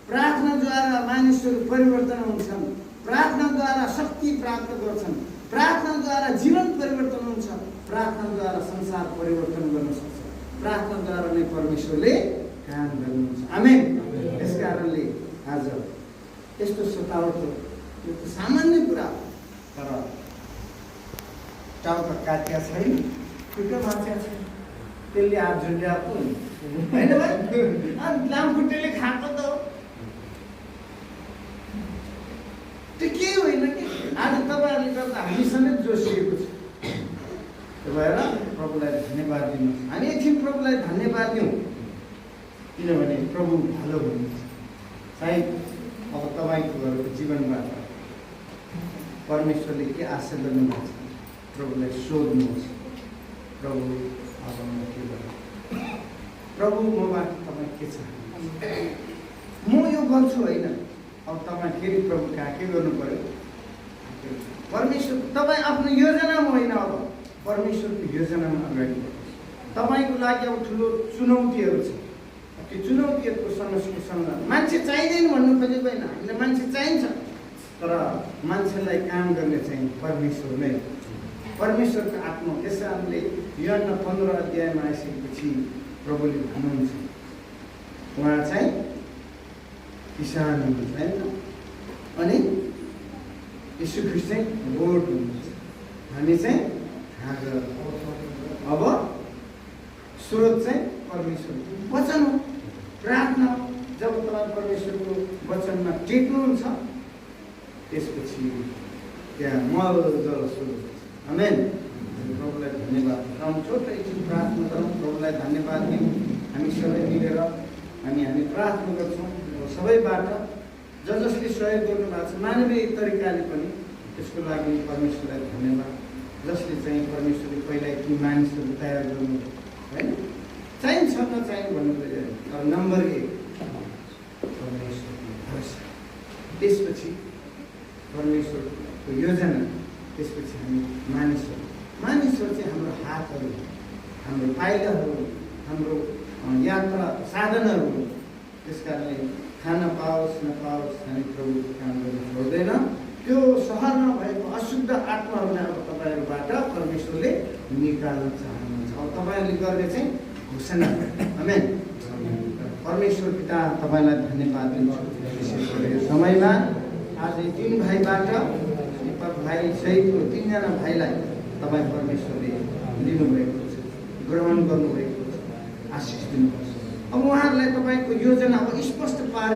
प्रार्थनाद्वारा मानिसहरू परिवर्तन हुन्छन्, प्रार्थनाद्वारा शक्ति प्राप्त गर्छन्, प्रार्थनाद्वारा जीवन परिवर्तन हुन्छ, प्रार्थनाद्वारा संसार परिवर्तन गर्न सक्छ, प्रार्थनाद्वारा नै परमेश्वरले काम गर्नुहुन्छ। आमेन। यसकारणले आज यस्तो सतावट यो त सामान्य कुरा हो, तर टाउका काटिया छैन, खुट्टा भाँचिया छैन, त्यसले हात झुन्ड्याएको होइन भाइ? लामखुट्टेले खाएको त हो, त्यो के होइन कि आज तपाईँहरूले गर्दा हामी समेत जोसिएको छ। त्यो भएर प्रभुलाई धन्यवाद दिनुहोस्। हामी एकछिन प्रभुलाई धन्यवाद दिउँ, किनभने प्रभु भालो हुनुहुन्छ। सायद अब तपाईँको घरको जीवनबाट परमेश्वरले के आशा गर्नुभएको छ, प्रभुलाई सोध्नुहोस्। प्रभु अब म के गर्छु, प्रभु मबाट तपाईँ के चाहनुहुन्छ, म यो गर्छु होइन, अब तपाईँ फेरि प्रभु कहाँ के गर्नु पर्यो? परमेश्वर तपाईँ आफ्नो योजनामा होइन, अब परमेश्वरको योजनामा अगाडि बढ्नुहोस्। तपाईँको लागि अब ठुलो चुनौतीहरू छ, त्यो चुनौतीहरूको समस्याको समाधान मान्छे चाहिँदैन भन्नु खोजेको होइन, हामीलाई मान्छे चाहिन्छ, तर मान्छेलाई काम गर्ने चाहिँ परमेश्वर नै, परमेश्वरको आत्मा। त्यस कारणले यूहन्ना 15 अध्यायमा आइसकेपछि प्रभुले भन्नुहुन्छ उहाँ चाहिँ किसान हुनुहुन्छ होइन, अनि यीशु ख्रीष्ट चाहिँ रोड हुनुहुन्छ, हामी चाहिँ हाँगा। अब स्रोत चाहिँ परमेश्वर वचन हो, प्रार्थना हो। जब तपाईँ परमेश्वरको वचनमा टेक्नुहुन्छ त्यसपछि त्यहाँ मल जल स्रोत। आमेन। प्रभुलाई धन्यवाद गरौँ, छोटो एकछिन प्रार्थना गरौँ, प्रभुलाई धन्यवाद दिउँ। हामी सबै मिलेर हामी प्रार्थना गर्छौँ सबैबाट, जसले सहयोग गर्नुभएको छ मानवीय तरिकाले पनि, त्यसको लागि परमेश्वरलाई धन्यवाद। जसले चाहिँ परमेश्वरले पहिला ती मानिसहरू तयार गर्नु होइन, चाहिन्छ नचाहिँ भन्नु पर्दैन, तर नम्बर 1 परमेश्वरको भरोसा, त्यसपछि परमेश्वरको योजना, त्यसपछि हामी मानिसहरू चाहिँ हाम्रो हातहरू, हाम्रो पाइलाहरू, हाम्रो यात्रा साधनहरू। त्यस कारणले खान पाओस् नपाओस् हामी प्रभुको काम गर्न छोड्दैन। त्यो सहरमा भएको अशुद्ध आत्माहरूलाई अब तपाईँहरूबाट परमेश्वरले निकाल्न चाहनुहुन्छ। अब तपाईँहरूले गर्ने चाहिँ घोषणा। आमेन। परमेश्वर पिता तपाईँलाई धन्यवाद दिन्छु विशेष गरी यो समयमा आज यी 3 भाइबाट दीपक भाइ सहितको 3 जना भाइलाई तपाईँ परमेश्वरले लिनुभएको छ, ग्रहण गर्नुभएको छ, आशिष दिनुपर्छ। अब उहाँहरूलाई तपाईँको योजना अब स्पष्ट पार